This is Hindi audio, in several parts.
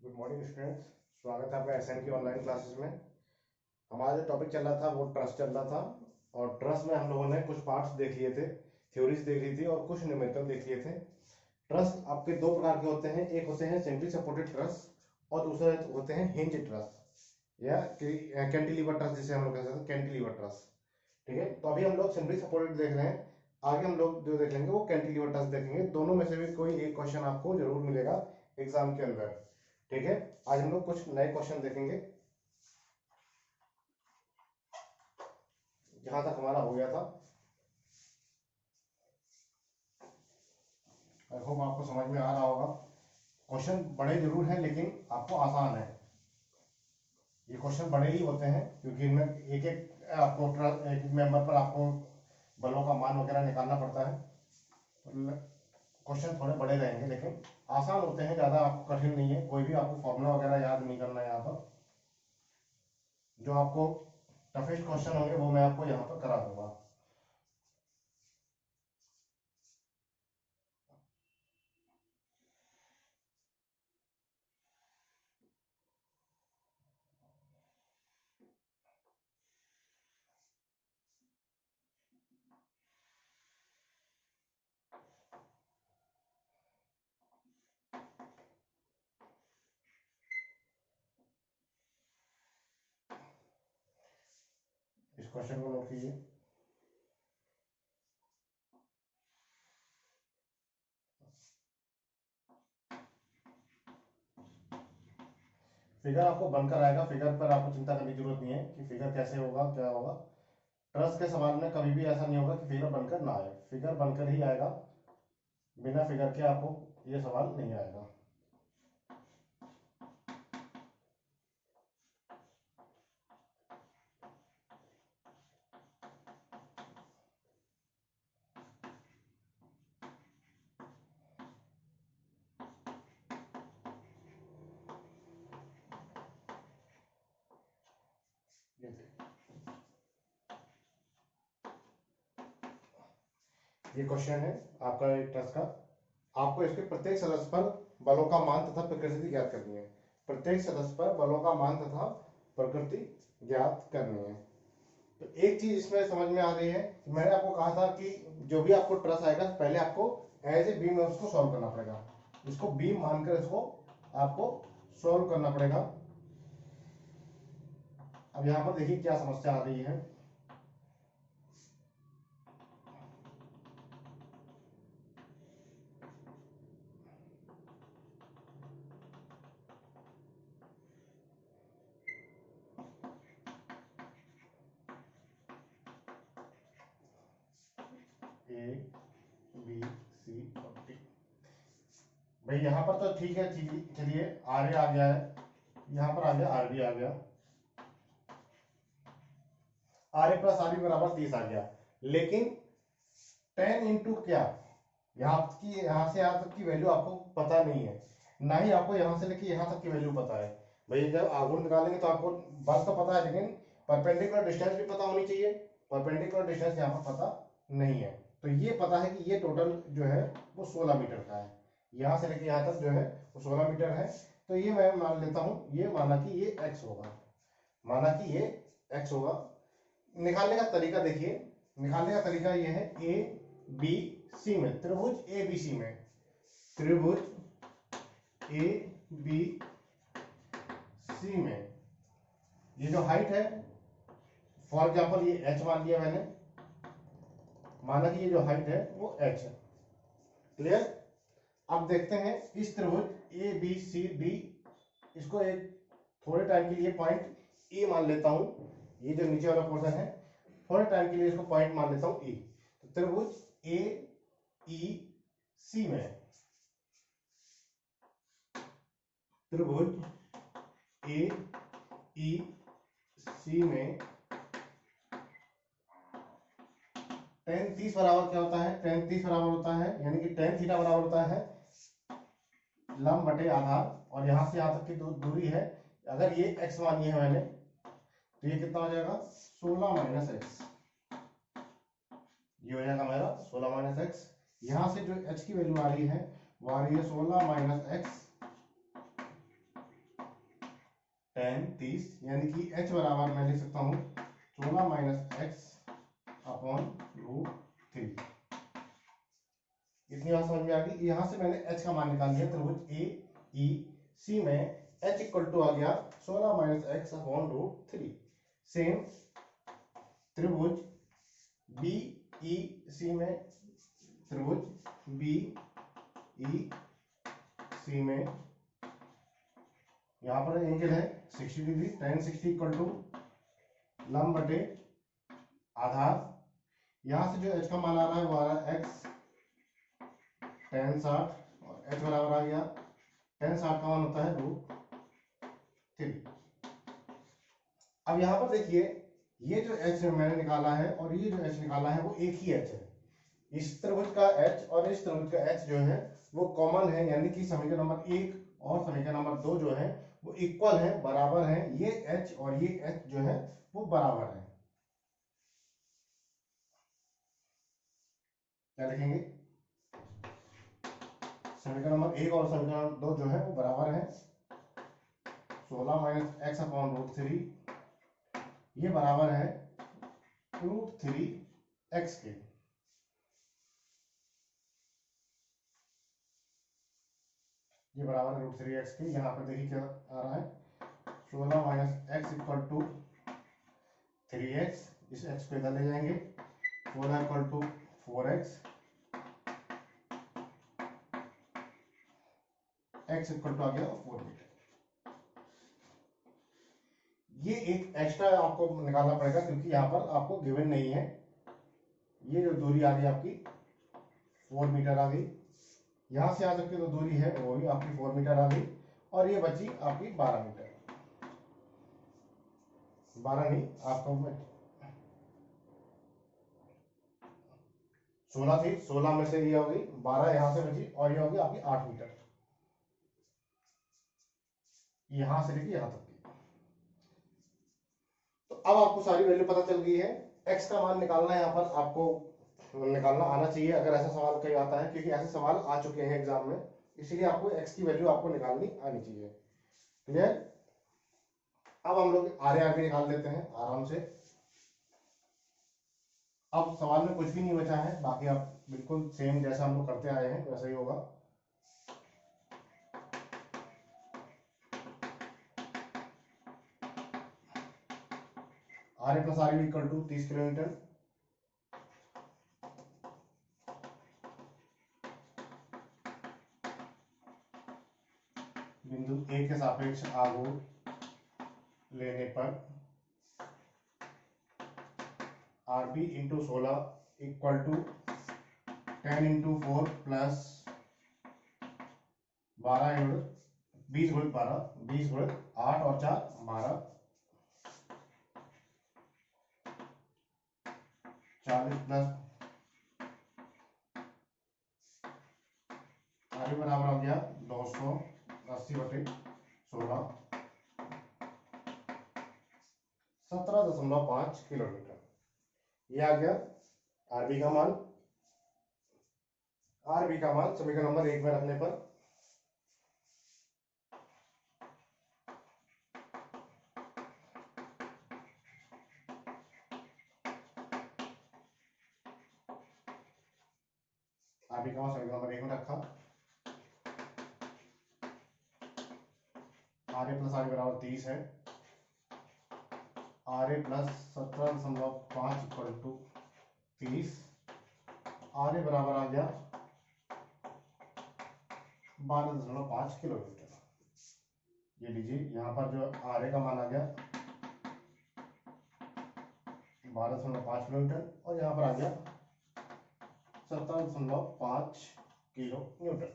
Good morning students. स्वागत है आपका एसएम की ऑनलाइन क्लासेस में। हमारा जो टॉपिक चल रहा था वो ट्रस्ट चल रहा था, और ट्रस्ट में हम लोगों ने कुछ पार्ट्स देख लिए थे, थ्योरीज देख ली थी और कुछ न्यूमेरिकल देख लिए थे। ट्रस्ट आपके दो प्रकार के होते हैं, एक होते हैं सेंट्री सपोर्टेड ट्रस्ट और दूसरे होते हैं हिंज ट्रस्ट या कैंटिलीवर ट्रस्ट, जिसे हम लोग कहते हैं कैंटिलीवर ट्रस्ट। ठीक है, तो अभी हम लोग सेंट्री सपोर्टेड देख रहे हैं, आगे हम लोग जो देख लेंगे वो कैंटिलीवर ट्रस्ट देखेंगे। दोनों में से भी कोई एक क्वेश्चन आपको जरूर मिलेगा एग्जाम के अंदर। ठीक है, आज हम लोग कुछ नए क्वेश्चन देखेंगे। जहां तक हमारा हो गया था, आई होप आपको समझ में आ रहा होगा। क्वेश्चन बड़े जरूर हैं लेकिन आपको आसान है। ये क्वेश्चन बड़े ही होते हैं क्योंकि इनमें एक एक आपको एक एक मेंबर पर आपको बलों का मान वगैरह निकालना पड़ता है। क्वेश्चन थोड़े बड़े रहेंगे लेकिन आसान होते हैं, ज़्यादा आपको कठिन नहीं है। कोई भी आपको फॉर्मूला वगैरह याद नहीं करना है यहाँ पर। जो आपको टफेस्ट क्वेश्चन होंगे वो मैं आपको यहाँ पर करा दूंगा। इस क्वेश्चन को नोट कीजिए। फिगर आपको बनकर आएगा, फिगर पर आपको चिंता करने की जरूरत नहीं है कि फिगर कैसे होगा क्या होगा। ट्रस्ट के सवाल में कभी भी ऐसा नहीं होगा कि फिगर बनकर ना आए, फिगर बनकर ही आएगा। बिना फिगर के आपको ये सवाल नहीं आएगा। ये क्वेश्चन है आपका एक ट्रस्ट का। आपको इसके प्रत्येक सदस्य पर बलों का मान तथा प्रकृति ज्ञात करनी है। प्रत्येक सदस्य पर बलों का मान तथा प्रकृति ज्ञात करनी है। तो एक चीज इसमें समझ में आ रही है, मैंने आपको कहा था कि जो भी आपको ट्रस्ट आएगा पहले आपको एज ए बीम में उसको सॉल्व करना पड़ेगा। इसको बीम मानकर इसको आपको सॉल्व करना पड़ेगा। अब यहाँ पर देखिए क्या समस्या आ रही है। ए बी सी और डी। भाई यहाँ पर तो ठीक है, चलिए आर ए आ गया है, यहाँ पर आ गया आर बी आ गया, R A plus R B बराबर 30 आ गया। लेकिन 10 इंटू क्या, यहाँ से यहाँ तक की वैल्यू आपको पता नहीं है, ना ही आपको यहाँ से लेके यहाँ तक की वैल्यू पता है। भाई जब आघूर्ण निकालेंगे तो आपको बस तो पता है, लेकिन परपेंडिकुलर डिस्टेंस भी पता होनी चाहिए। परपेंडिकुलर डिस्टेंस यहाँ पर पता नहीं है। तो ये पता है कि ये टोटल जो है वो 16 मीटर का है, यहाँ से लेके यहाँ तक जो है वो 16 मीटर है। तो ये मैं मान लेता हूँ, ये माना कि ये x होगा, माना कि ये x होगा। निकालने का तरीका देखिए, निकालने का तरीका ये है ए बी सी में, त्रिभुज ए बी सी में, त्रिभुज ए बी सी में ये जो हाइट है, फॉर एग्जांपल ये h मान लिया मैंने, माना कि ये जो हाइट है वो h है। क्लियर। अब देखते हैं इस त्रिभुज ए बी सी डी, इसको एक थोड़े टाइम के लिए पॉइंट ए मान लेता हूं। ये जो नीचे वाला पोर्शन है थोड़े टाइम के लिए इसको पॉइंट मान लेता हूं ए। तो त्रिभुज ए ई सी में, त्रिभुज ए ई सी में tan 30 बराबर क्या होता है, tan 30 बराबर होता है, यानी कि tan थीटा बराबर होता है लंब बटे आधार, और यहां से यहां तक की दूरी है। अगर ये x मानी है मैंने, तो ये कितना हो जाएगा 16 माइनस एक्स, ये हो जाएगा मेरा 16 माइनस एक्स। यहां से जो h की वैल्यू आ रही है वो आ रही है 16 माइनस एक्स 10 30, यानी कि h बराबर मैं लिख सकता हूँ 16 माइनस एक्स अपॉन √3। इतनी बात समझ में आ गई। यहाँ से मैंने h का मान निकाल लिया। त्रिभुज ए ई सी में h इक्वल टू आ गया 16 माइनस एक्स अपॉन √3। सेम त्रिभुज बी ई सी में, त्रिभुज बी ई सी में यहाँ पर एंगल है 60 डिग्री। tan 60 इक्वल टू लंब बटे आधार। यहाँ से जो h का मान आ रहा है वो आ रहा है x tan 60 और h बराबर आ गया tan 60 का मान होता है √3। अब यहाँ पर देखिए, ये जो h मैंने निकाला है और ये जो h निकाला है वो एक ही h है। इस त्रिभुज का h और इस त्रिभुज का h जो है वो कॉमन है, यानी कि समीकरण नंबर 1 और समीकरण नंबर 2 जो है वो इक्वल है, बराबर है। ये h और ये h जो है वो बराबर है। क्या लिखेंगे? समीकरण नंबर 1 और समीकरण नंबर 2 जो है वो बराबर है। 16 माइनस एक्स अपॉन √3 ये बराबर है √3 एक्स के। ये बराबर है √3 एक्स के। यहाँ पर देखिए क्या आ रहा है, 16 minus x equal to 3x, इस x को इधर ले जाएंगे, 16 equal to 4x, x equal to आ गया 4 मीटर। ये एक एक्स्ट्रा आपको निकालना पड़ेगा क्योंकि यहाँ पर आपको गिवन नहीं है। ये जो दूरी आ गई आपकी 4 मीटर आ गई। यहाँ से आ सकती जो दूरी है वो भी आपकी 4 मीटर आ गई और ये बची आपकी 12 मीटर। 12 नहीं, आपको 16 थी, 16 में से ये हो गई 12, यहाँ से बची और ये होगी आपकी 8 मीटर, यहाँ से लेके यहाँ तक की। तो अब आपको सारी वैल्यू पता चल गई है। x का मान निकालना है, यहाँ पर आपको निकालना आना चाहिए अगर ऐसा सवाल कहीं आता है, क्योंकि ऐसे सवाल आ चुके हैं एग्जाम में, इसीलिए आपको x की वैल्यू आपको निकालनी आनी चाहिए। क्लियर? अब हम लोग आर भी निकाल लेते हैं आराम से। अब सवाल में कुछ भी नहीं बचा है, बाकी आप बिल्कुल सेम जैसा हम लोग करते आए हैं वैसा ही होगा। R A plus R B equal to 30 kilometre. बिंदु ए के सापेक्ष आघूर्ण लेने पर R B into 16 equal to 10 into 4 plus 12 20 गुणित 12, 20 गुणित 8 और 4 12, 40 प्लस आर बराबर आ गया 280 बटे 16, 17.5 किलोमीटर। ये आ गया आरबी का मान। आरबी का मान समीकरण नंबर 1 में रखने पर आरबी का मान समीकरण नंबर 1 में रखा। आर ए प्लस आर बराबर 30 है। R A plus 17.5 equal to 30। R A बराबर आ गया 12.5 किलोमीटर। ये लीजिए, यहाँ पर जो आर ए का मान आ गया 12.5 किलोमीटर और यहाँ पर आ गया 17.5 किलो न्यूटन।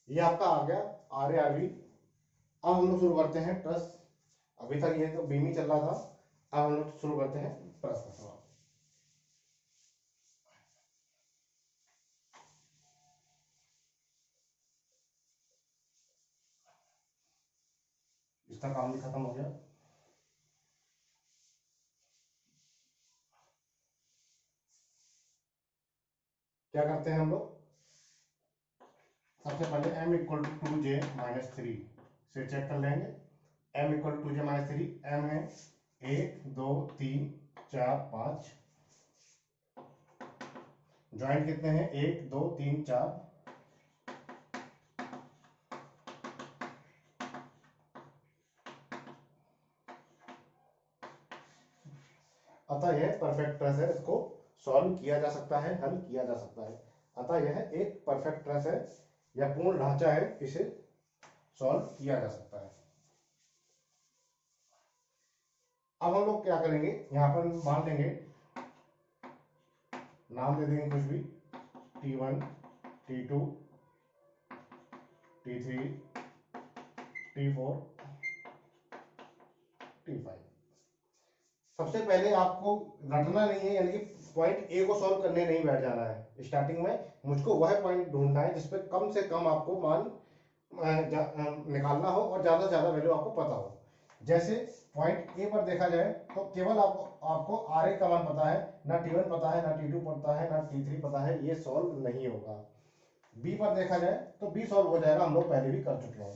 ये आपका आ गया आर ए आर बी। अब हम लोग शुरू करते हैं प्रश्न। अभी तक ये तो बीम ही चल रहा था, अब हम लोग शुरू करते हैं प्रश्न सवाल। इसका काम भी खत्म हो गया। क्या करते हैं हम लोग, सबसे पहले m equal to 2j minus 3 से चेक कर लेंगे। m equal to j minus 3, m है 1 2 3 4 5, ज्वाइंट कितने हैं 1 2 3 4, अतः यह परफेक्ट ट्रेस है, इसको सॉल्व किया जा सकता है, हल किया जा सकता है। अतः यह एक परफेक्ट ट्रेस है या पूर्ण ढांचा है, इसे सॉल्व किया जा सकता है। अब हम लोग क्या करेंगे, यहां पर मान लेंगे, नाम दे देंगे कुछ भी, T1 T2 T3 T4 T5। सबसे पहले आपको रटना नहीं है, यानी कि पॉइंट ए को सॉल्व करने नहीं बैठ जाना है। स्टार्टिंग में मुझको वह पॉइंट ढूंढना है जिसपे कम से कम आपको मान निकालना हो और ज्यादा से ज्यादा वैल्यू आपको पता हो। जैसे पॉइंट ए पर देखा जाए तो केवल आपको आर ए का मान पता है, ना T1 पता है, ना T2 पता है, ना T3 पता है, ये सॉल्व नहीं होगा। बी पर देखा जाए तो बी सॉल्व हो जाएगा, हम लोग पहले भी कर चुके हैं।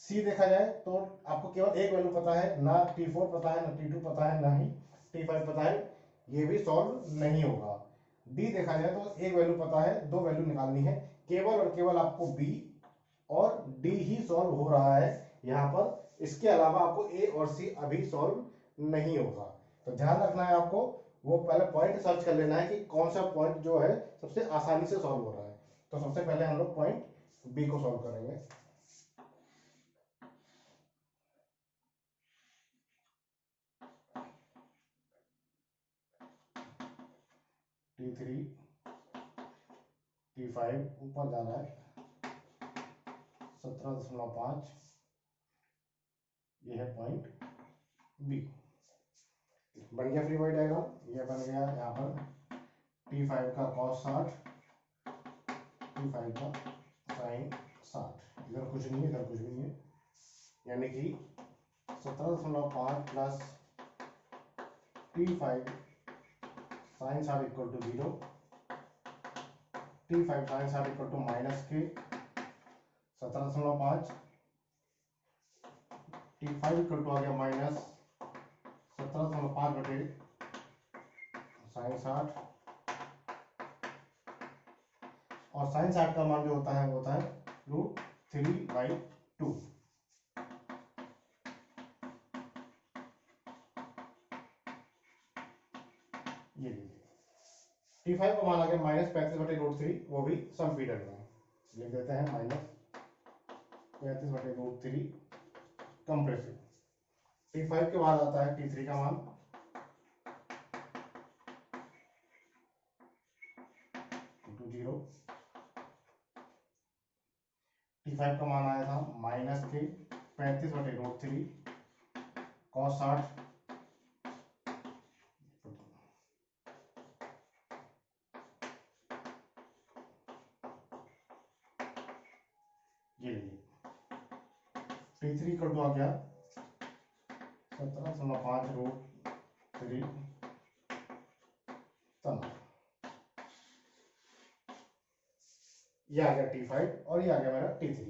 सी देखा जाए तो आपको केवल एक वैल्यू पता है, ना T4 पता है, ना T2 पता है, ना ही T5 पता है, ये भी सॉल्व नहीं होगा। डी देखा जाए तो एक वैल्यू पता है, दो वैल्यू निकालनी है, केवल और केवल आपको बी और डी ही सॉल्व हो रहा है यहाँ पर। इसके अलावा आपको ए और सी अभी सॉल्व नहीं होगा। तो ध्यान रखना है आपको, वो पहले पॉइंट सर्च कर लेना है कि कौन सा पॉइंट जो है सबसे आसानी से सॉल्व हो रहा है। तो सबसे पहले हम लोग पॉइंट बी को सॉल्व करेंगे। T3 T5 ऊपर जाना है 17.5, ये है पॉइंट बी। बन गया फ्री बॉडी डायग्राम, ये बन गया यहाँ पर T5 का cos 60, T5 का sin 60, इधर कुछ नहीं है, इधर कुछ भी नहीं है, यानी कि 17.5 plus T5 sin 60 equal to 0, T5 sin 60 equal to minus के 17.5, T5 इक्वल टू आ गया माइनस 17.5 बटे sin 60, और sin 60 का मान जो होता है वो होता है √3/2। ये लीजिए T5 का मान आ गया माइनस 35 बटे √3, वो भी सम पीरियड में लिख देते हैं, माइनस 35 बटे √3 कंप्रेसिव। T5 के बाद आता है T3 का मान, टू 0। T5 का मान आया था माइनस के 35 बटे √3 cos 60, ये लीजिए T3 इक्वल टू आ गया 17.5 √3 तना, ये आ गया T5 और ये आ गया मेरा T3।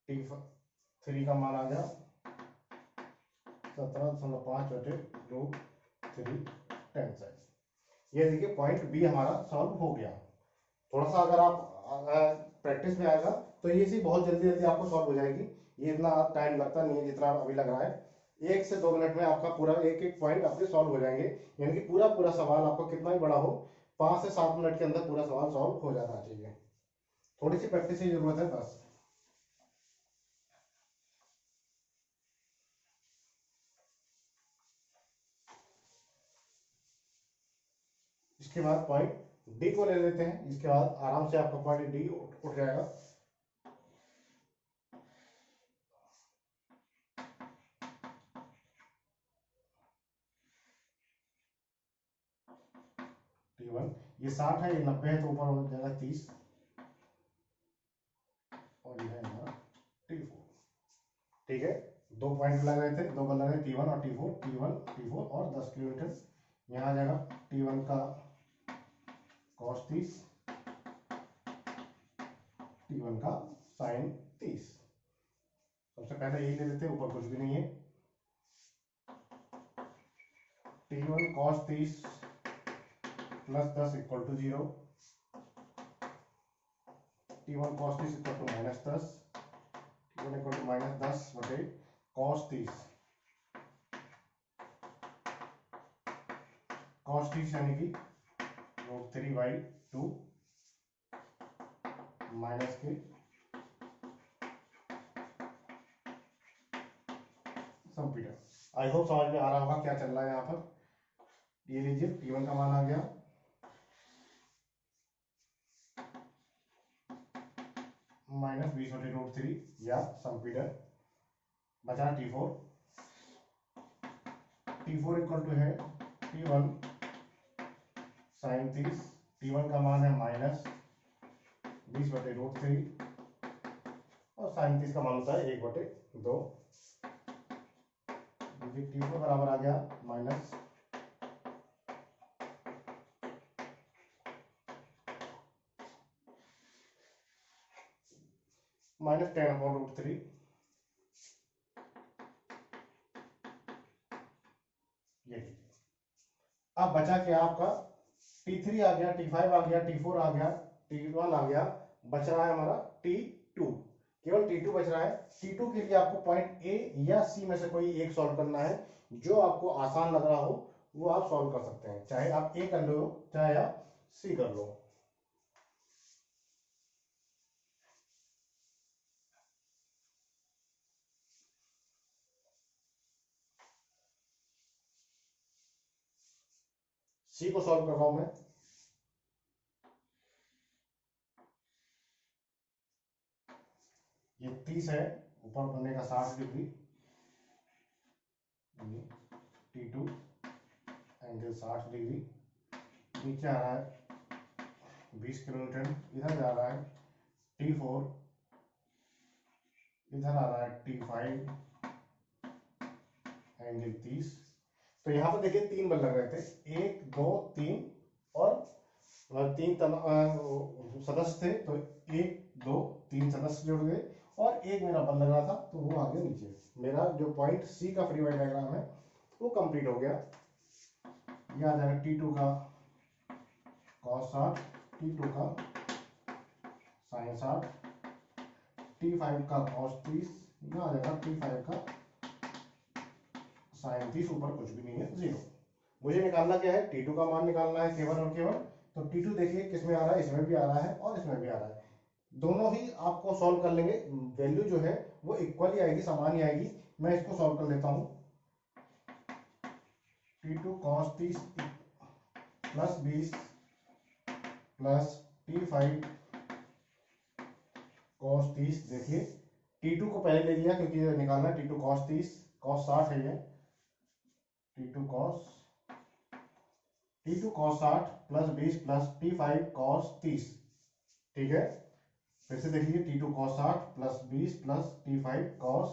T3 का मान आ गया 17.5 बटे √3 10 से। ये देखिए पॉइंट बी हमारा सॉल्व हो गया। थोड़ा सा अगर आप प्रैक्टिस में आएगा तो ये सी बहुत जल्दी जल्दी आपको सॉल्व हो जाएगी। ये इतना टाइम लगता नहीं है जितना अभी लग रहा है। 1 से 2 मिनट में आपका पूरा एक एक पॉइंट आपके सॉल्व हो जाएंगे, यानी कि पूरा पूरा सवाल आपको कितना ही बड़ा हो 5 से 7 मिनट के अंदर पूरा सवाल सॉल्व हो जाना चाहिए। थोड़ी सी प्रैक्टिस की जरूरत है बस। इसके बाद पॉइंट डी को ले लेते हैं, इसके बाद आराम से आपका पॉइंट डी उठ जाएगा। T1 ये 60 है, ये 90 है, तो ऊपर हो जाएगा 30, और ये है हमारा T4। ठीक है, दो पॉइंट लग रहे थे, दो बल लग रहे T1 और T4, T1 T4 और 10 किलोमीटर। यहाँ आ जाएगा T1 का cos 30, T1 का sin 30। सबसे पहले यही ले लेते हैं, ऊपर कुछ भी नहीं है। T1 cos 30 plus 10 equal to 0। T1 cos 30 equal to -10, T1 equal to -10 बटे cos 30। cos 30 यानी कि √3/2 माइनस के सम। आई होप समझ में आ रहा होगा क्या चल रहा है यहाँ पर। ये लीजिए T1 का मान आ गया -20/√3 या सम। बचा T4। T4 इक्वल टू है T1 sin 30। T1 का मान है -20/√3 और sin 30 का मान होता है 1/2। T4 बराबर आ गया -10/√3। ये अब बचा क्या आपका, T3 आ गया, T5 आ गया, T4 आ गया, T1 आ गया, बच रहा है हमारा T2। केवल T2 बच रहा है। T2 के लिए आपको पॉइंट ए या सी में से कोई एक सॉल्व करना है। जो आपको आसान लग रहा हो वो आप सॉल्व कर सकते हैं, चाहे आप ए कर लो चाहे आप सी कर लो। सी को सॉल्व कर रहा हूं मैं। ये 30 है, ऊपर बनने का 60 डिग्री, T2 एंगल 60 डिग्री। नीचे आ रहा है 20 किलोमीटर, इधर जा रहा है T4, इधर आ रहा है T5 एंगल 30। तो यहाँ पर देखिए 3 बल लग रहे थे, 1 2 3 और 3 सदस्य थे, तो 1 2 3 सदस्य जुड़ गए और एक मेरा बल लग रहा था तो वो आ गया नीचे। मेरा जो पॉइंट सी का फ्री बॉडी डायग्राम है वो कंप्लीट हो गया। ये आ जाएगा T2 का cos 60, T2 का sin 60, T5 का cos 30, ये आ जाएगा T5 का sin 30, ऊपर कुछ भी नहीं है, 0। मुझे निकालना क्या है, T2 का मान निकालना है केवल और केवल। तो T2 देखिए किसमें आ रहा है, इसमें भी आ रहा है और इसमें भी आ रहा है। दोनों ही आपको सॉल्व कर लेंगे, वैल्यू जो है वो इक्वल ही आएगी, समान ही आएगी। मैं इसको सॉल्व कर लेता हूं। T2 cos 30 plus 20 plus T5 cos 30। देखिए T2 को पहले ले लिया क्योंकि ये निकालना है। T2 cos 30, cos 60 है ये। T2 cos 60 plus 20 plus T5 cos 30। ठीक है, फिर से देखिए T2 cos 60 plus 20 plus T5 cos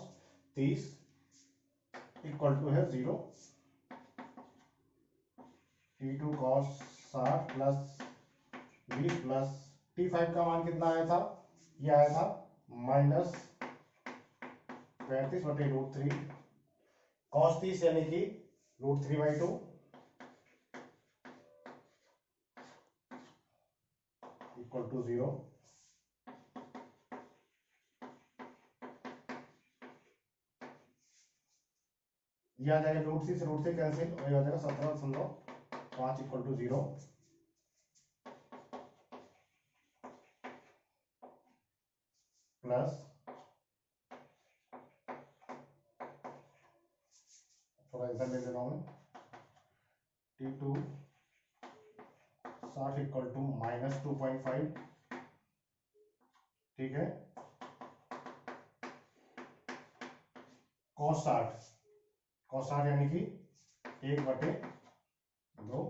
30 equal to है 0। T2 cos 60 plus 20 plus T5 का मान कितना आया था, ये आया था -35/√3 cos 30 यानी कि √3/2 इक्वल टू 0। ये आ जाएगा √3 से √3 कैंसिल और ये आ जाएगा 17.5 इक्वल टू 0। प्लस थोड़ा इधर ले ले रहा हूं, T2 60 इक्वल टू -2.5। ठीक है, cos 60 यानी कि 1/2।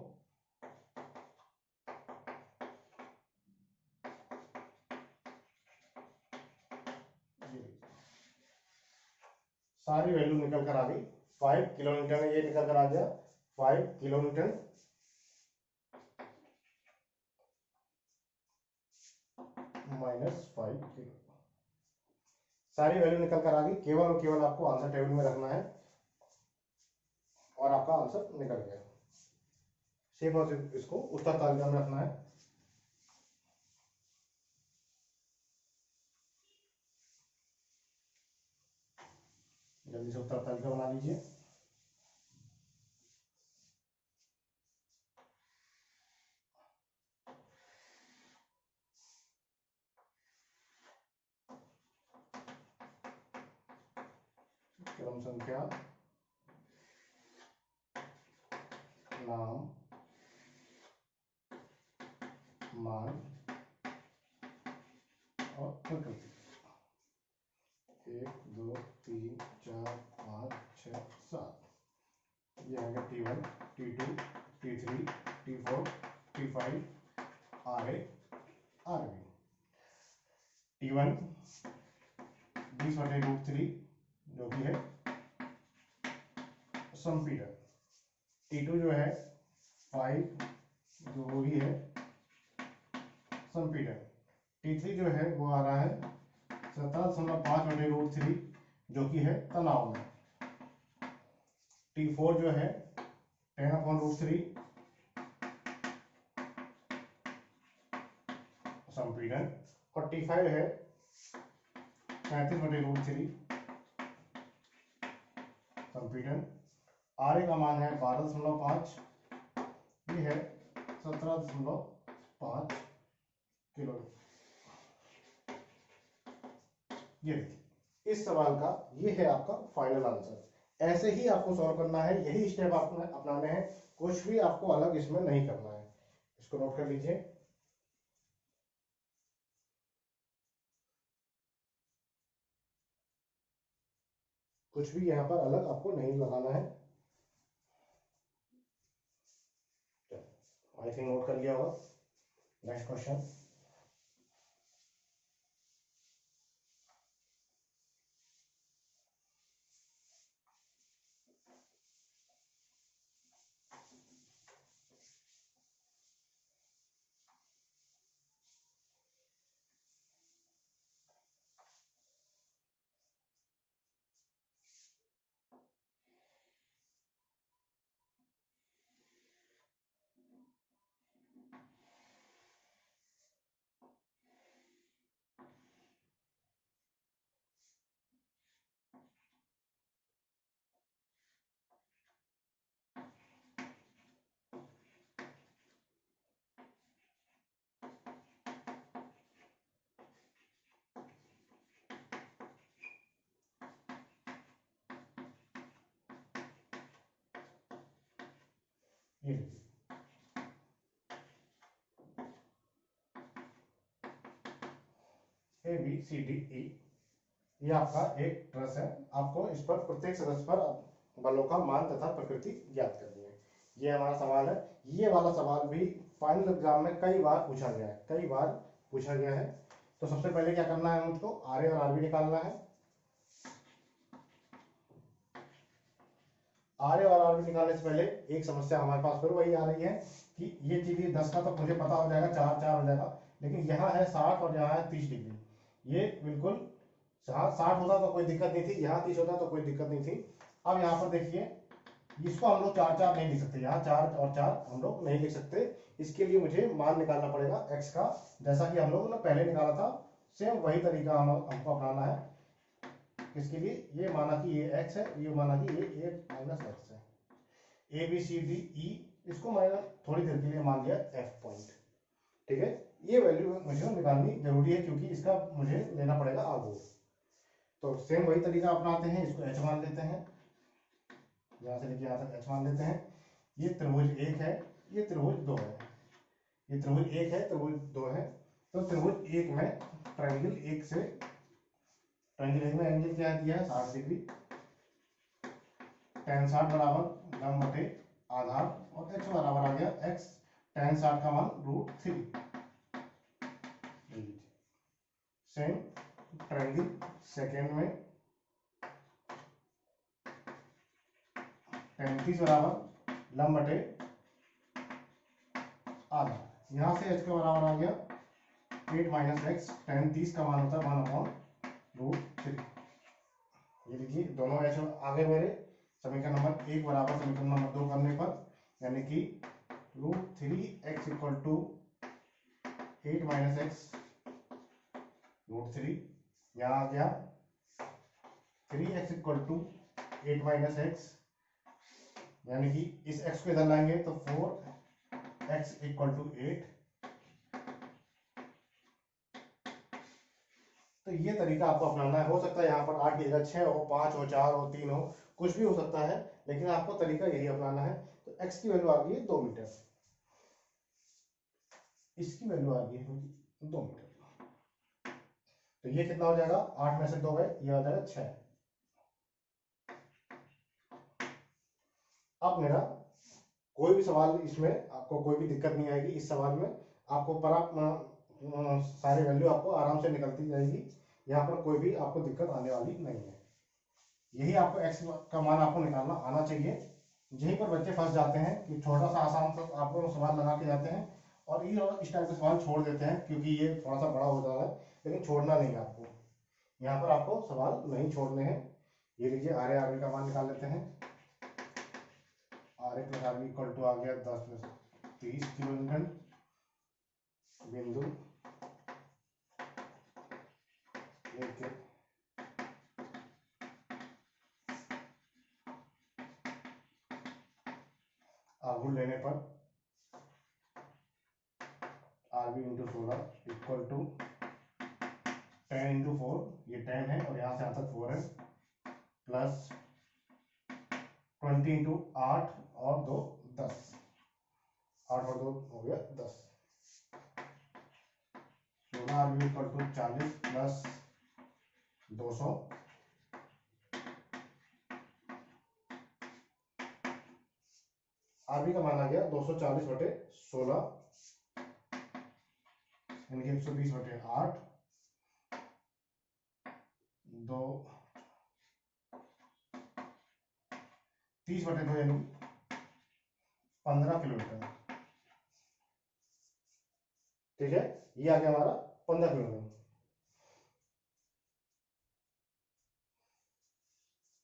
सारी वैल्यू निकल कर आ गई। 5 किलोमीटर ये निकल कर आ गया, 5 किलोमीटर -5 किलो। सारी वैल्यू निकल कर आ गई, केवल और केवल आपको आंसर टेबल में रखना है और आपका आंसर निकल गया। सिर्फ और सिर्फ इसको उत्तर तालिका में रखना है। जल्दी से उत्तर तालिका बना लीजिए। क्रम संख्या, नाम, मान और प्रकृति। 1 2 3 4 5 6 7। ये है T1, T2, T3, T4, T5, RA, RB। T1 20/√3 जो कि है संपीड़न। T2 जो है 5 जो भी है संपीड़न। T3 जो है वो आ रहा है 17.5/√3 जो कि है तनाव में। T4 जो है 10/√3 संपीड़न। और T5 है 35/√3 संपीड़न। RA का मान है 12.5, ये है 17.5 किलो। ये देखिए इस सवाल का ये है आपका फाइनल आंसर। ऐसे ही आपको सॉल्व करना है, यही स्टेप आपको अपनाने हैं, कुछ भी आपको अलग इसमें नहीं करना है। इसको नोट कर लीजिए। कुछ भी यहाँ पर अलग आपको नहीं लगाना है। आई थिंक नोट कर लिया होगा। Next question. ये ABCDE ये आपका एक ट्रस है। आपको इस पर प्रत्येक सदस्य पर बलों का मान तथा प्रकृति ज्ञात करनी है। ये हमारा सवाल है। ये वाला सवाल भी फाइनल एग्जाम में कई बार पूछा गया है, कई बार पूछा गया है। तो सबसे पहले क्या करना है, मुझको RA और RB निकालना है। RA और RB निकालने से पहले एक समस्या हमारे पास फिर वही आ रही है कि ये चीज 10 का तो मुझे पता हो जाएगा, 4 4 हो जाएगा, लेकिन यहाँ है 60 और यहाँ है 30 डिग्री। ये बिल्कुल 60 होता तो कोई दिक्कत नहीं थी, यहाँ 30 होता तो कोई दिक्कत नहीं थी। अब यहाँ पर देखिए इसको हम लोग 4 4 नहीं लिख सकते, यहाँ 4 और 4 हम लोग नहीं लिख सकते। इसके लिए मुझे मान निकालना पड़ेगा x का, जैसा कि हम लोगों ने पहले निकाला था। सेम वही तरीका हमको अपनाना है। इसके लिए ये माना कि ये x है, ये माना कि ये a माइनस x है। ABCDE इसको मैंने थोड़ी देर के लिए मान लिया f पॉइंट। ठीक है, ये वैल्यू मुझे निकालनी जरूरी है क्योंकि इसका मुझे लेना पड़ेगा आगोर। तो सेम वही तरीका अपनाते हैं, इसको h मान लेते हैं, यहाँ से लेके यहाँ तक h मान लेते हैं। ये त्रिभुज 1 है, ये त्रिभुज 2 है। ये त्रिभुज 1 है, त्रिभुज 2 है। तो त्रिभुज 1 में ट्रायंगल 1 से ट्रायंगल 1 में एंगल क्या दिया है 60 डिग्री। tan 60 बराबर लंब बटे आधार और h बराबर आ गया x tan 60 का मान √3। सेम ट्रायंगल सेकेंड में tan 30 बराबर लंब बटे आधा। यहां से h का बराबर आ गया 8 - x। tan 30 का मान होता है 1/√3। दोनों एच आ गए मेरे। समीकरण नंबर 1 बराबर समीकरण नंबर 2 करने पर, यानी कि √3x equal to 8 minus x √3, यहाँ आ गया 3x equal to 8 minus x, यानी कि इस x को इधर लाएंगे तो 4x इक्वल टू 8। तो ये तरीका आपको अपनाना है। हो सकता है यहाँ पर 8 की जगह 6 हो, 5 हो, 4 हो, 3 हो, कुछ भी हो सकता है, लेकिन आपको तरीका यही अपनाना है। तो x की वैल्यू आ गई है 2 मीटर, इसकी वैल्यू आ गई है 2 मीटर। तो ये कितना हो जाएगा, 8 में से 2 गए, ये हो जाएगा 6। अब मेरा कोई भी सवाल, इसमें आपको कोई भी दिक्कत नहीं आएगी। इस सवाल में आपको सारी वैल्यू आपको आराम से निकलती जाएगी, यहाँ पर कोई भी आपको दिक्कत आने वाली नहीं है। यही आपको x का मान आपको निकालना आना चाहिए। यहीं पर बच्चे फंस जाते हैं कि छोटा सा आसान सा आपको सवाल लगा के जाते हैं और इस टाइप के सवाल छोड़ देते हैं, क्योंकि ये थोड़ा सा बड़ा हो जाता है। लेकिन छोड़ना नहीं है आपको, यहाँ पर आपको सवाल नहीं छोड़ने हैं। ये लीजिए, आर ए का मान निकाल लेते हैं। R A plus R B equal to आ गया 10 में 30 किलो न्यूटन। बिंदु एक आघूर्ण लेने पर R B into 16 equal to 10 into 4, ये 10 है और यहाँ से आता 4 है, प्लस 20 इंटू 8 और 2 10, 8 और 2 हो गया 10। 16 R B equal to 40 plus 200, R B का मान आ गया 240 बटे 16, यानी कि 120 बटे 8, 2 30 बटे 2 यानी 15 किलोमीटर। ठीक है, ये आ गया हमारा 15 किलोमीटर।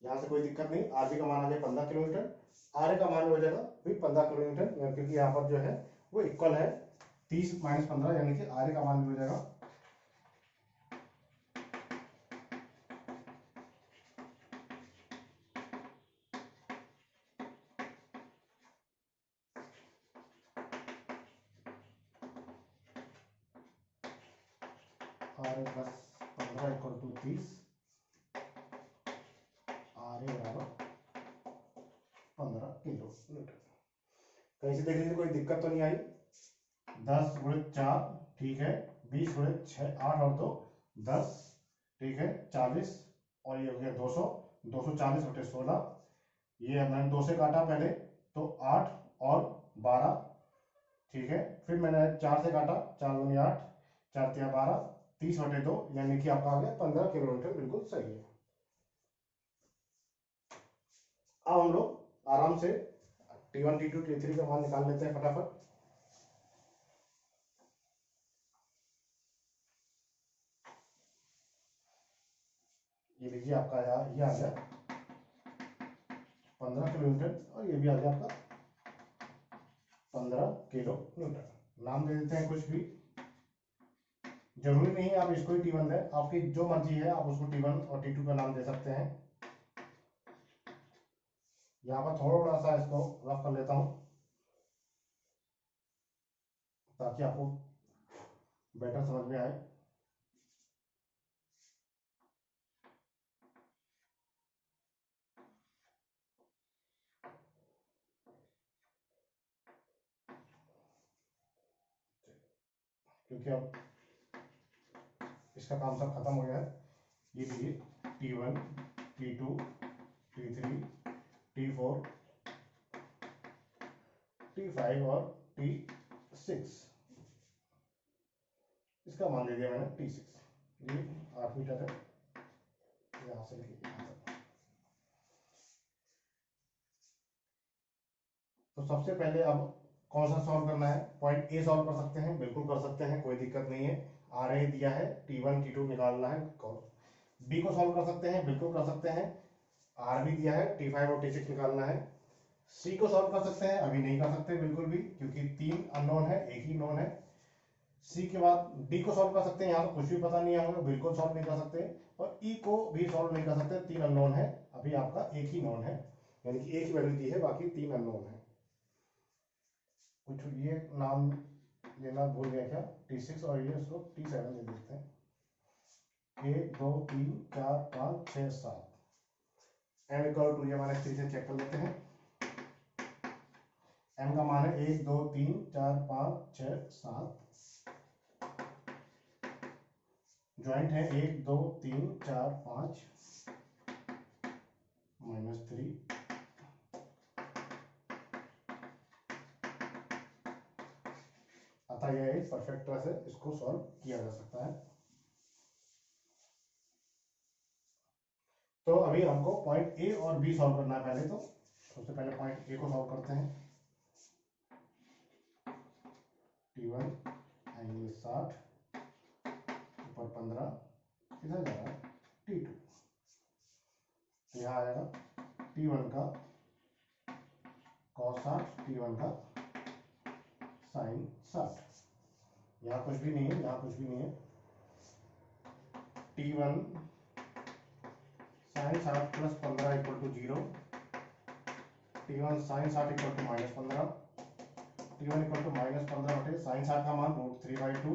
यहाँ से कोई दिक्कत नहीं, आर बी का मान आ गया 15 किलोमीटर, आर ए का मान हो जाएगा भी 15 किलोमीटर, क्योंकि यहाँ पर जो है वो इक्वल है। 30 माइनस 15 यानी कि आर ए का मान भी हो जाएगा 15 इक्वल टू 30, आर ए बराबर 15 किलोमीटर। कहीं से देख लीजिए, कोई दिक्कत तो नहीं आई। 10 गुणित 4 ठीक है, 20 गुणित 6 8 और 2 10, ठीक है 40, और ये हो गया 200, 240 बटे 16, ये मैंने 2 से काटा पहले तो 8 और 12, ठीक है, फिर मैंने 4 से काटा, 4 दूनी 8, 4 तिया 12, 30 बटे 2, यानी कि आपका आ गया 15 किलोमीटर, बिल्कुल सही है। अब हम लोग आराम से T1 T2 T3 का मान निकाल लेते हैं फटाफट। ये लीजिए, आपका ये आ गया 15 किलोमीटर और ये भी आ गया आपका 15 किलोमीटर। नाम दे देते हैं कुछ भी, जरूरी नहीं है आप इसको ही T1 दें, आपकी जो मर्जी है आप उसको T1 और T2 का नाम दे सकते हैं। यहाँ पर थोड़ा सा इसको रफ कर लेता हूँ ताकि आपको बेटर समझ में आए। क्योंकि अब इसका काम सब खत्म हो गया है। ये लीजिए, T1 T2 T3 T4 T5 और T6, इसका मान दे दिया मैंने T6। ये 8 मीटर है, यहाँ से लेके यहाँ तक। तो सबसे पहले अब कौन सा सॉल्व करना है, पॉइंट ए सॉल्व कर सकते हैं, बिल्कुल कर सकते हैं, कोई दिक्कत नहीं है। आर ए दिया है, T1 T2 निकालना है। बी को सॉल्व कर सकते हैं, बिल्कुल कर सकते हैं। आर भी दिया है, T5 और T6 निकालना है। सी को सॉल्व कर सकते हैं, अभी नहीं कर सकते बिल्कुल भी, क्योंकि 3 अननोन है, एक ही नोन है। सी के बाद डी को सॉल्व कर सकते हैं, यहाँ तो कुछ भी पता नहीं है हमें, बिल्कुल सॉल्व नहीं कर सकते। और ई को भी सॉल्व नहीं कर सकते, 3 अननोन है, अभी आपका एक ही नोन है, यानी कि एक ही वैल्यू दी है, बाकी 3 अननोन है। कुछ ये नाम लेना भूल गया क्या, T6 और ये उसको T7 दे देते हैं। 1 2 3 4 5 6 7 m इक्वल टू, ये हमारे 3 से चेक कर लेते हैं। m का मान है 1 2 3 4 5 6 7, ज्वाइंट है 1 2 3 4 5 -3। अतः यह एक परफेक्ट तरह से इसको सॉल्व किया जा सकता है। तो अभी हमको पॉइंट ए और बी सॉल्व करना है। पहले तो सबसे पहले पॉइंट ए को सॉल्व करते हैं। T1 एंगल 60, ऊपर 15, इधर जा रहा है T2, यहाँ आएगा T1 का cos 60, T1 का sin 60। यहाँ कुछ भी नहीं है, यहाँ कुछ भी नहीं है। T1 sin 60 plus 15 equal to 0, T1 sin 60 equal to -15, T1 equal to -15 बटे sin 60 का मान √3/2।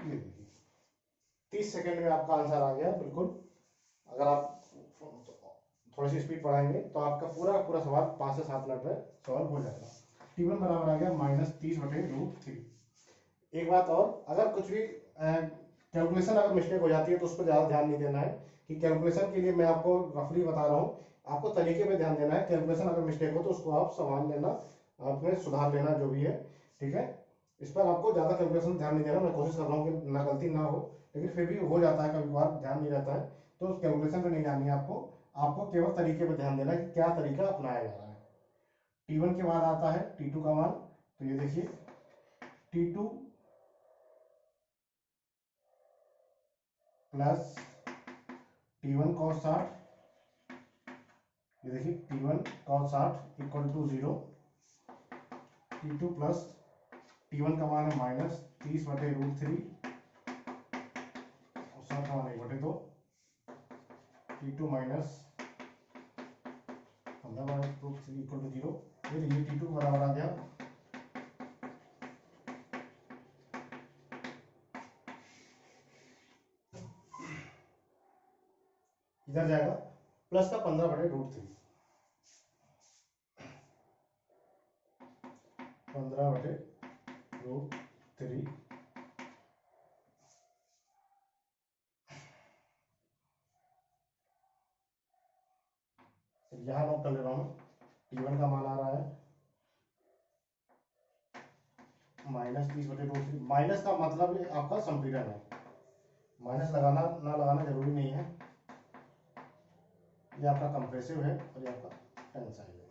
ये देखिए 30 सेकंड में आपका आंसर आ गया बिल्कुल। अगर आप थोड़ी सी स्पीड बढ़ाएंगे तो आपका पूरा पूरा सवाल 5 से 7 मिनट में सॉल्व हो जाएगा। T1 बराबर आ गया -30/√3। एक बात और, अगर कुछ भी कैलकुलेशन अगर मिस्टेक हो जाती है तो उस पर ज़्यादा ध्यान नहीं देना है, कि कैलकुलेशन के लिए मैं आपको रफली बता रहा हूँ, आपको तरीके पे ध्यान देना है। कैलकुलेशन अगर मिस्टेक हो तो उसको आप संभाल लेना, आपने सुधार लेना जो भी है, ठीक है। इस पर आपको ज़्यादा कैलकुलेशन ध्यान नहीं देना, मैं कोशिश कर रहा हूँ कि ना गलती ना हो, लेकिन फिर भी हो जाता है कभी बार, ध्यान नहीं रहता है, तो उस कैलकुलेशन पे नहीं जानी है आपको। आपको केवल तरीके पे ध्यान देना है कि क्या तरीका अपनाया जा रहा है। T1 के बाद आता है T2 का मान, तो ये देखिए T2 प्लस T1 cos 60, ये देखिए T1 cos 60 equal to 0, T2 plus T1 का मान है -30/√3 और 60 का मान 1/2, T2 माइनस 15/√3 इक्वल टू 0। ये देखिए T2 बराबर आ गया इधर जाएगा प्लस का 15/√3, 15/√3। यहाँ नोट कर ले रहा हूँ, T1 का मान आ रहा है -30/√3। माइनस का मतलब आपका संपीड़न है, माइनस लगाना ना लगाना जरूरी नहीं है। ये आपका कंप्रेसिव है और ये आपका टेंसाइल है।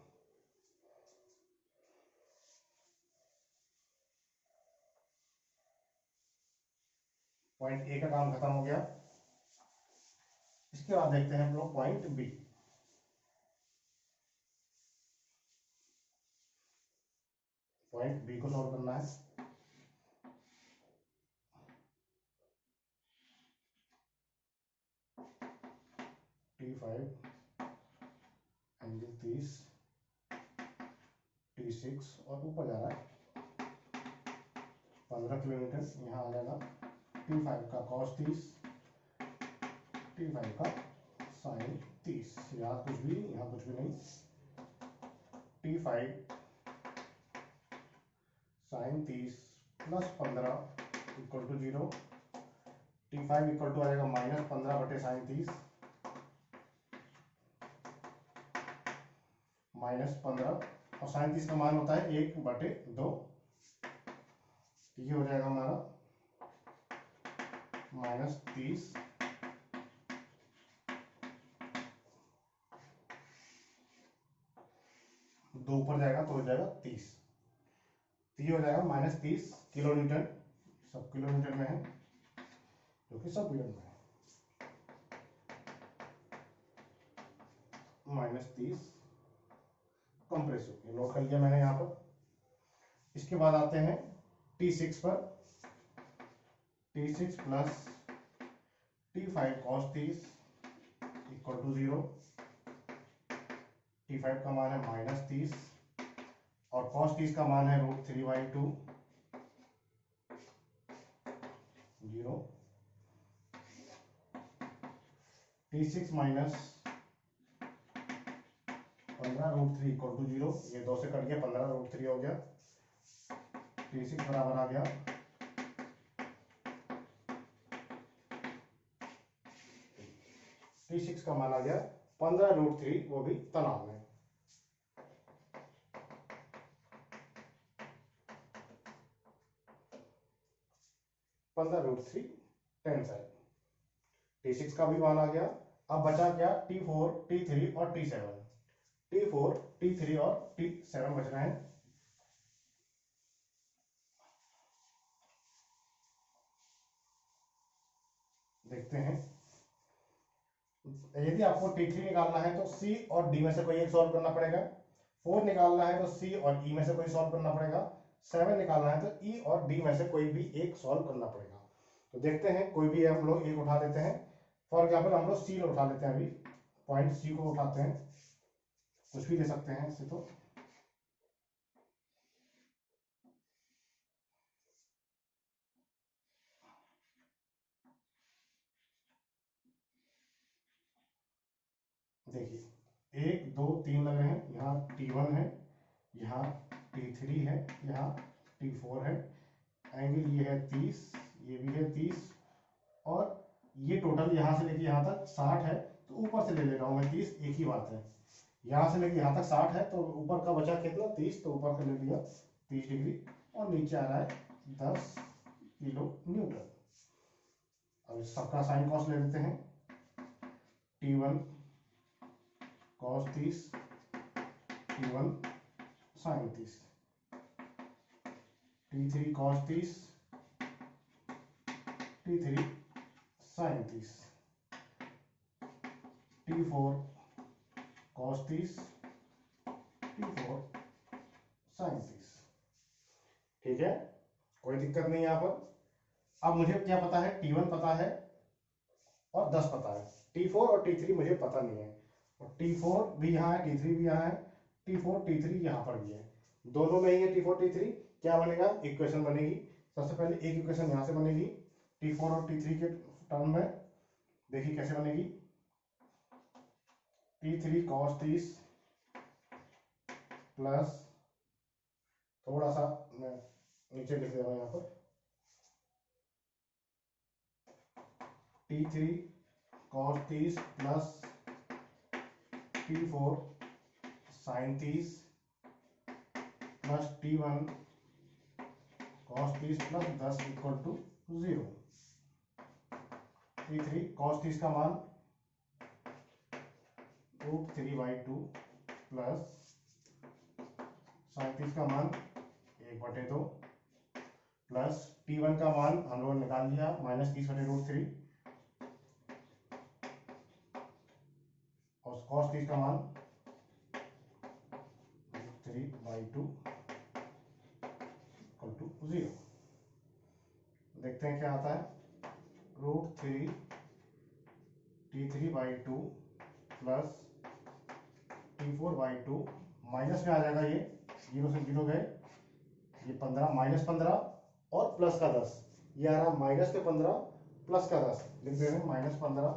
पॉइंट ए का काम खत्म हो गया। इसके बाद देखते हैं हम लोग पॉइंट बी। पॉइंट बी को सॉल्व करना है। T5 एंगल 30, T6 और ऊपर जा रहा है 15 किलोमीटर, यहाँ आ जाएगा T5 का cos 30, T5 का sin 30। यहाँ कुछ भी, यहाँ कुछ भी नहीं। T5 sin 30 plus 15 equal to 0, T5 equal to आ जाएगा -15/sin 30 -15, और sin 30 का मान होता है 1/2, ये हो जाएगा हमारा -30 2 ऊपर जाएगा तो हो जाएगा 30, तो ये हो जाएगा -30 किलो न्यूटन सब किलोमीटर में है, जो कि सब पीरियड में है, -30 कंप्रेसिव, ये नोट कर लिया मैंने यहाँ पर। इसके बाद आते हैं T6 पर, T6 plus T5 cos 30 equal to 0। T5 का मान है -30 और cos 30 का मान है √3/2 0। T6 माइनस 15√3 इक्वल टू 0, ये 2 से कट गया, 15√3 हो गया। T6 बराबर आ गया T6 का मान आ गया 15√3, वो भी तनाव में। (15√3) टेंसाइल। T6 का भी मान आ गया। अब बचा क्या? T4, T3 और T7। T4, T3 और T7 बच रहे हैं। देखते हैं, यदि आपको T3 निकालना है तो C और D में से कोई एक सॉल्व करना पड़ेगा। 4 निकालना है तो C और E में से कोई सॉल्व करना पड़ेगा। 7 निकालना है तो E और D में से कोई भी एक सॉल्व करना पड़ेगा। तो देखते हैं, कोई भी हम लोग एक उठा लेते हैं। फॉर एग्जाम्पल हम लोग C उठा लेते हैं, अभी पॉइंट C को उठाते हैं, कुछ भी ले सकते हैं इससे। तो देखिए, 1 2 3 लग रहे हैं। यहाँ T1 है, यहाँ T3 है, यहाँ T4 है। एंगल ये है 30, ये भी है 30, और ये टोटल यहाँ से लेके यहाँ तक 60 है, तो ऊपर से ले ले रहा हूँ मैं 30, एक ही बात है। यहाँ से लेके यहाँ तक 60 है, तो ऊपर का बचा कितना? 30, तो ऊपर का ले लिया 30 डिग्री, और नीचे आ रहा है 10 किलो न्यूटन। अब इस सबका साइन कॉस ले लेते हैं। T1 cos 30, T1 sin 30, T3 cos 30, T3 sin 30, T4 cos 30, T4 sin 30। ठीक है, कोई दिक्कत नहीं यहाँ पर। अब मुझे क्या पता है? T1 पता है और 10 पता है। T4 और T3 मुझे पता नहीं है, और T4 भी यहाँ है, T3 भी यहाँ है, T4 T3 यहाँ पर भी है, दोनों में ही है T4 T3। क्या बनेगा? इक्वेशन बनेगी। सबसे पहले एक इक्वेशन यहाँ से बनेगी T4 और T3 के टर्म में। देखिए कैसे बनेगी। T3 cos 30 प्लस, थोड़ा सा मैं नीचे लिख दे रहा हूँ यहाँ पर, T3 cos 30 plus T4 sin 30 plus T1 cos 30 plus 10 equal to 0। T3 cos 30 का मान √3/2 प्लस sin 30 का मान 1/2 प्लस T1 का मान हम लोगों ने निकाल लिया -30/√3, और cos 30 का मान 3/2 इक्वल टू 0। देखते हैं क्या आता है। √3 T3/2 प्लस T4/2, माइनस में आ जाएगा, ये 0 से 0 गए, ये 15 -15 और प्लस का 10, ये आ रहा -15 प्लस का 10, लिख दे रहे हैं -15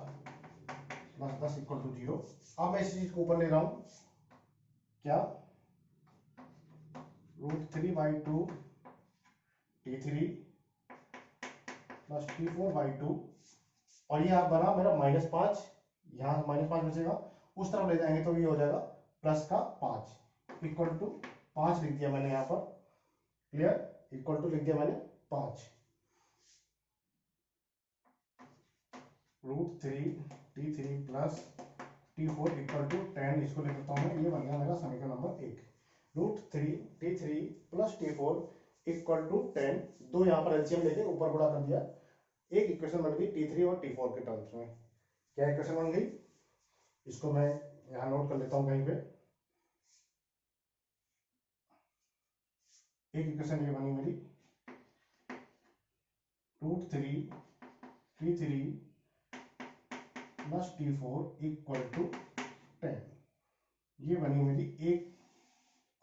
प्लस 10 इक्वल टू 0। अब मैं इस चीज को ऊपर ले रहा हूं, क्या? √3/2 T3 प्लस T4/2, और ये आप बना मेरा -5, यहाँ -5 बचेगा, उस तरफ ले जाएंगे तो ये हो जाएगा +5 इक्वल टू 5 लिख दिया मैंने यहाँ पर। क्लियर? इक्वल टू लिख दिया मैंने 5। √3 T3 plus T4 equal to 10, इसको लिख देता हूँ मैं, ये बन गया मेरा समीकरण number 1। √3 T3 plus T4 equal to 10, दो यहाँ पर एलसीएम लेके ऊपर गुणा कर दिया, एक इक्वेशन बन गई T3 और T4 के टर्म्स में। क्या इक्वेशन बन गई, इसको मैं यहाँ नोट कर लेता हूँ कहीं पे। एक इक्वेशन ये बनी मेरी √3 T3 plus T4 equal to 10, ये बनी मेरी एक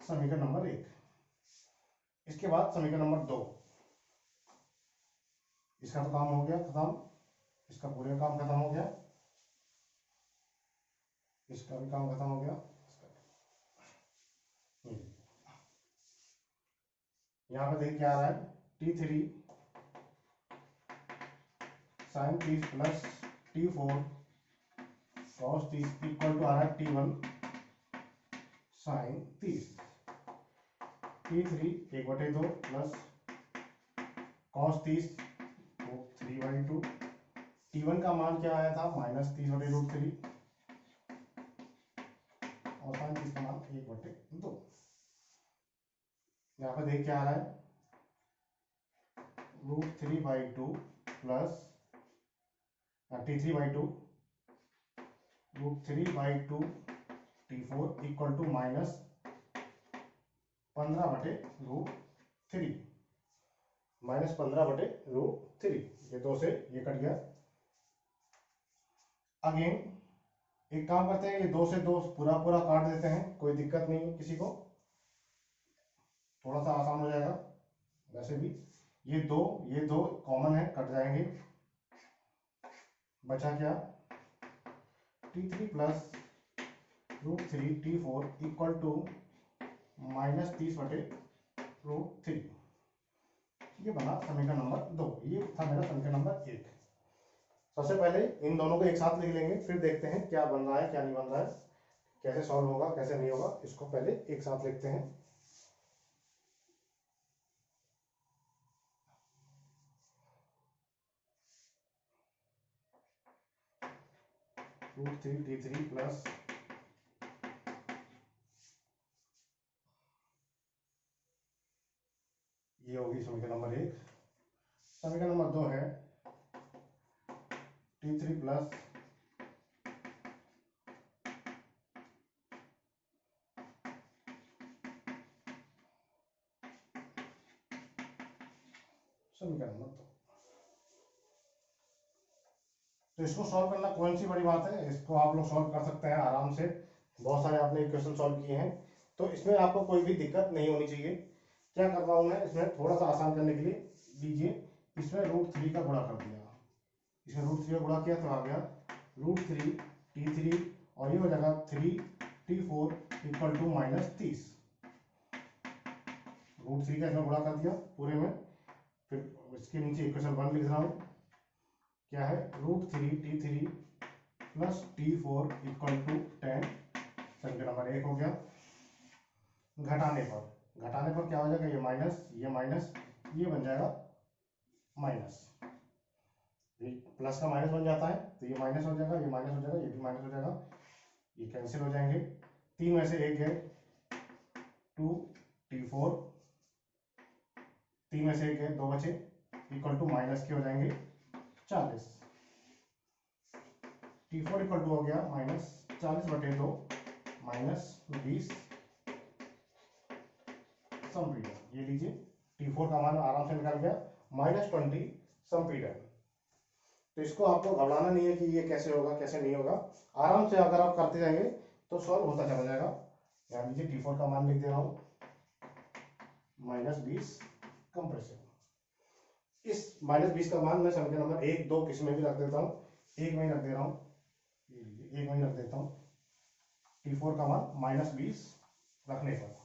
समीकरण नंबर 1। इसके बाद समीकरण नंबर 2, इसका तो काम हो गया खत्म, इसका पूरे काम खत्म हो गया, इसका भी काम खत्म हो गया। यहाँ पे देखिए क्या आ रहा है, T3 sine 30 plus T4 cos 30 equal to आ रहा है T1 sign 30। T3 1/2 plus cos 30 तो 3/2। T1 का मान क्या आया था, -30/√3 और साइन 30 का मान 1/2। यहाँ पे देख क्या आ रहा है, √3/2 plus T3/2 √3/2 T4 equal to -15/√3, -15/√3। ये 2 से ये कट गया। अगेन एक काम करते हैं, ये 2 से 2 पूरा पूरा काट देते हैं, कोई दिक्कत नहीं है किसी को, थोड़ा सा आसान हो जाएगा। वैसे भी ये दो कॉमन है, कट जाएंगे। बचा क्या, T3 plus √3 T4 equal to -30/√3। ये बना समीकरण नंबर 2, ये था मेरा समीकरण नंबर 1। सबसे पहले इन दोनों को एक साथ लिख लेंगे, फिर देखते हैं क्या बन रहा है क्या नहीं बन रहा है, कैसे सॉल्व होगा कैसे नहीं होगा। इसको पहले एक साथ लिखते हैं। √3 T3 प्लस ये होगी समीकरण नंबर 1। समीकरण नंबर 2 है T3 प्लस समीकरण नंबर 2। तो इसको सॉल्व करना कौन सी बड़ी बात है, इसको आप लोग सॉल्व कर सकते हैं आराम से। बहुत सारे आपने इक्वेशन सॉल्व किए हैं, तो इसमें आपको कोई भी दिक्कत नहीं होनी चाहिए। क्या कर रहा हूं मैं, इसमें थोड़ा सा आसान करने के लिए लीजिए, इसमें √3 का गुणा कर दिया, इसमें √3 का गुणा किया तो आ गया √3 T3 और ये हो जाएगा 3 T4 इक्वल टू -30। √3 का इसमें गुणा कर दिया पूरे में, फिर इसके नीचे इक्वेशन 1 लिख रहा हूँ, क्या है √3 T3 plus T4 equal to 10। समीकरण नंबर 1 हो गया। घटाने पर क्या हो जाएगा, ये माइनस ये बन जाएगा माइनस, प्लस का माइनस बन जाता है तो ये माइनस हो जाएगा, ये माइनस हो जाएगा, ये भी माइनस हो जाएगा, ये कैंसिल हो जाएंगे। 3 में से 1 गए 2 T4, 3 में से 1 गए 2 बचे, इक्वल टू माइनस के हो जाएंगे 40। T4 इक्वल टू हो गया -40/2 -20 सम पीरियड। ये लीजिए T4 का मान आराम से निकल गया -20 सम पीरियड। तो इसको आपको घबराना नहीं है कि ये कैसे होगा कैसे नहीं होगा, आराम से अगर आप करते जाएंगे तो सॉल्व होता चला जाएगा। यहाँ लीजिए T4 का मान लिख दे रहा हूँ -20 कंप्रेशन। इस -20 का मान मैं समीकरण नंबर 1 2 किसी में भी रख देता हूँ, एक में ही रख दे रहा हूँ, एक में ही रख देता हूँ। T4 का मान -20 रखने पर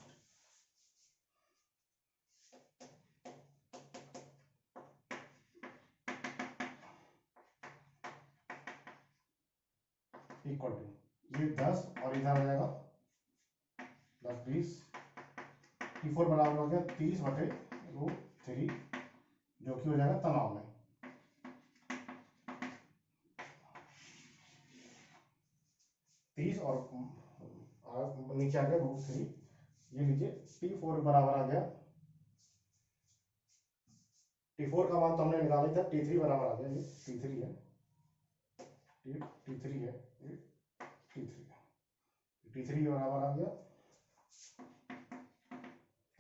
इक्वल टू ये 10 और इधर आ जाएगा 10 20, T4 बराबर हो गया 30/√3 जो कि हो जाएगा तनाव में 30 और नीचे आ गया √3। ये लीजिए T4 बराबर आ गया T4 का मान तो हमने निकाला ही था, T3 बराबर आ गया, ये T3 है, T3 है, ये T3 है, T3 के बराबर आ गया,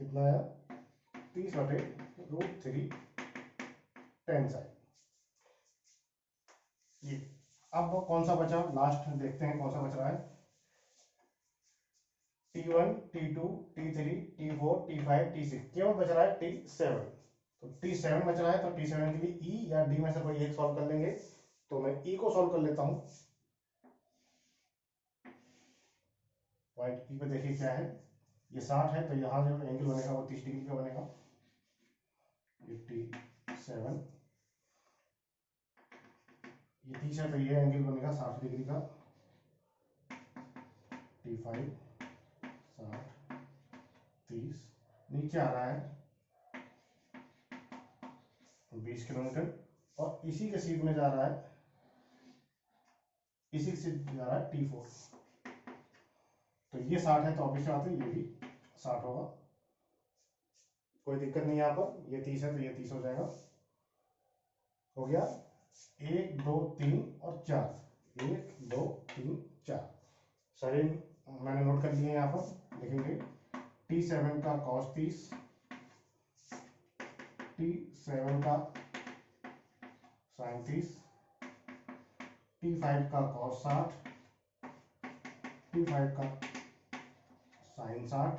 कितना आया 30/√3 टेन साइन। ये अब कौन सा बचा, लास्ट देखते हैं कौन सा बच रहा है। T1, T2, T3, T4, T5, T6, केवल बच रहा है T7। तो T7 बच रहा है, तो T7 के लिए E या D में से कोई एक सॉल्व कर लेंगे। तो मैं E को सॉल्व कर लेता हूं। पॉइंट E पे देखिए क्या है, ये 60 है, तो यहाँ जो एंगल बनेगा वो 30 डिग्री का बनेगा। ये T7, ये 30 है, तो ये एंगल बनेगा 60 डिग्री का। T5 60 30, नीचे आ रहा है 20 किलोमीटर, और इसी के सीध में जा रहा है, इसी के सीध जा रहा है T4। तो ये 60 है, तो ऑब्वियस बात है ये भी 60 होगा, कोई दिक्कत नहीं है यहाँ पर। ये 30 है, तो ये 30 हो जाएगा। हो गया 1 2 3 और 4, 1 2 3 4 सारे मैंने नोट कर लिए यहाँ पर। लिखेंगे T7 का cos 30, T7 का sin 30, T5 का cos 60, T5 का sin 60,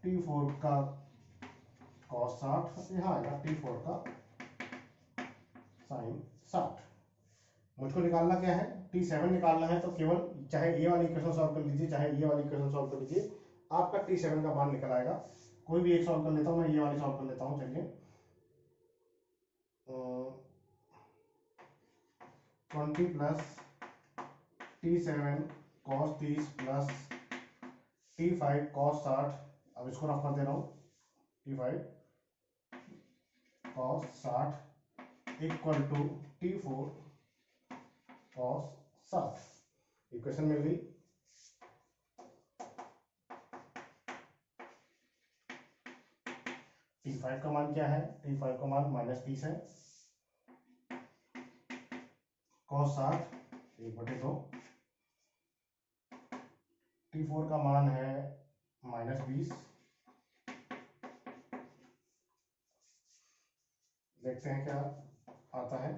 T4 का cos 60, यहाँ आएगा T4 का sin 60। मुझको निकालना क्या है, T7 निकालना है, तो केवल चाहे ये वाली इक्वेशन सॉल्व कर लीजिए, चाहे ये वाली इक्वेशन सॉल्व कर लीजिए, आपका T7 का मान निकल आएगा। कोई भी एक सॉल्व कर लेता हूँ, मैं ये वाली सॉल्व कर लेता हूँ। चलिए 20 plus T7 cos 30 plus T5 cos 60, अब इसको रफ कर दे रहा हूँ, T5 cos 60 equal to T4 cos 60। Equation मिल गई। T5 का मान क्या है, T5 का मान -30 है, cos 60 1/2, T4 का मान है -20। देखते हैं क्या आता है,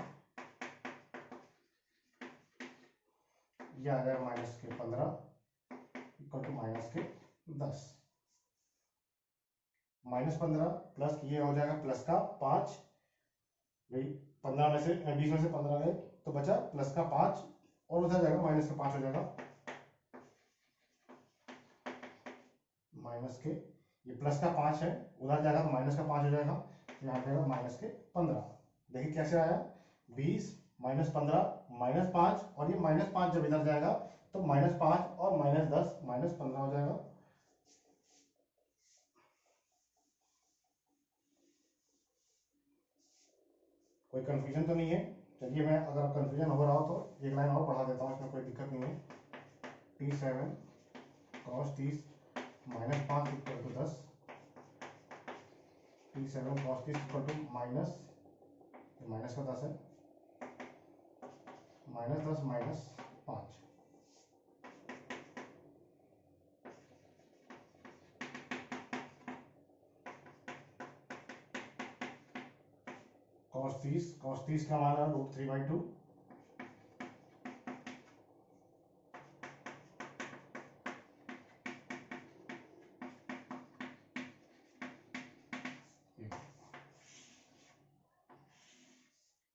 ये आ जाएगा -15 इक्वल टू -10। -15 प्लस ये हो जाएगा प्लस का 5, भाई 15 में से 20 में से 15 गए तो बचा प्लस का 5, और उधर जाएगा माइनस का 5 हो जाएगा, माइनस के, ये प्लस का 5 है, उधर जाएगा तो माइनस का 5 हो जाएगा, यहाँ जाएगा -15। देखिए कैसे आया, 20 -15 -5, और ये -5 जब इधर जाएगा तो -5 और -10 -15 हो जाएगा। कोई कंफ्यूजन तो नहीं है। चलिए मैं, अगर कंफ्यूजन हो रहा हो तो एक लाइन और पढ़ा देता हूँ, इसमें कोई दिक्कत नहीं है। T7 cos 30 -5 equal to 10, T7 cos 30 equal to minus का 10 है, -10 -5, cos 30 का मान है √3/2,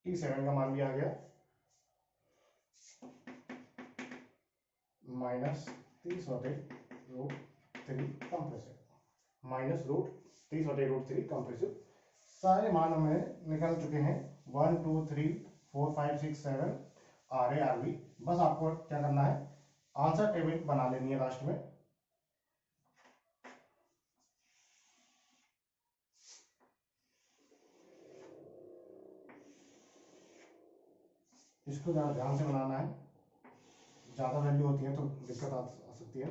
T7 का मान भी आ गया -30/√3 कंप्रेसिव, -√30/√3 कंप्रेसिव। सारे मान हमें निकल चुके हैं, 1 2 3 4 5 6 7 RA RB। बस आपको क्या करना है, आंसर टेबल बना लेनी है लास्ट में। इसको ज़्यादा ध्यान से बनाना है, ज़्यादा वैल्यू होती है तो दिक्कत आ सकती है।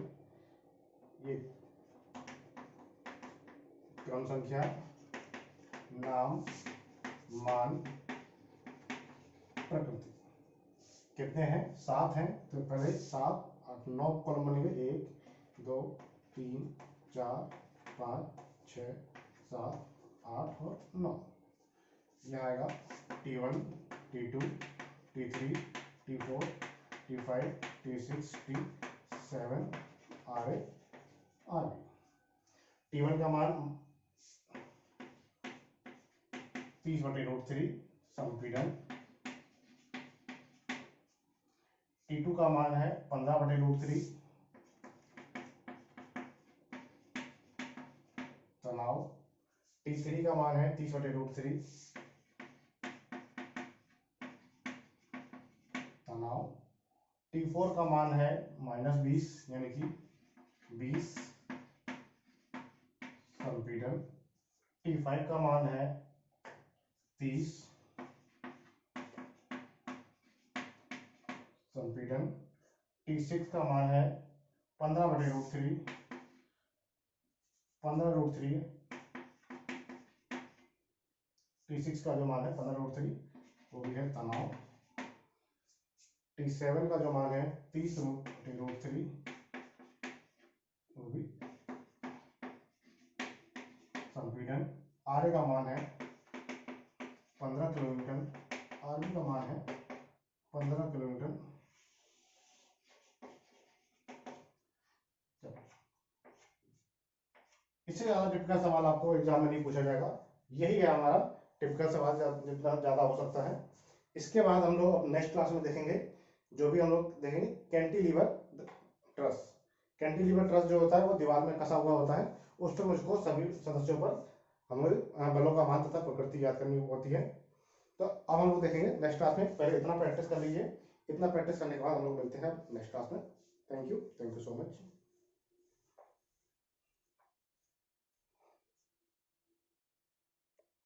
ये क्रम संख्या नाम मान प्रकृति। कितने हैं? 7 हैं। तो पहले 7 8 9 कॉलम बनेंगे, 1 2 3 4 5 6 7 8 और 9। यह आएगा T1 T2 T3 T4 T5 T6 T7 RA RB। T1 का मान 30/√3 संपीड़न। T2 का मान है 15/√3 तनाव। T3 का मान है 30/√3 तनाव। T4 का मान है -20 यानी कि 20 संपीड़न। T5 का मान है 30 संपीड़न। T6 का मान है 15/√3 15√3। T6 का जो मान है 15√3 वो भी है तनाव। T7 का जो मान है 30/√3 वो भी संपीड़न। RA का मान है 15 किलोमीटर। RB का मान है 15 किलोमीटर। इससे ज्यादा टिपिकल सवाल आपको एग्जाम में नहीं पूछा जाएगा। यही है हमारा टिपिकल सवाल, जितना ज्यादा हो सकता है। इसके बाद हम लोग नेक्स्ट क्लास में देखेंगे, जो भी हम लोग देखेंगे कैंटिलीवर ट्रस। कैंटिलीवर ट्रस जो होता है वो दीवार में कसा हुआ होता है। उस पर मुझको सभी सदस्यों पर हम लोग बलों का मान तथा प्रकृति याद करनी होती है। तो अब हम लोग देखेंगे नेक्स्ट क्लास में। पहले इतना प्रैक्टिस कर लीजिए। इतना प्रैक्टिस करने के बाद हम लोग मिलते हैं नेक्स्ट क्लास में। Thank you so much.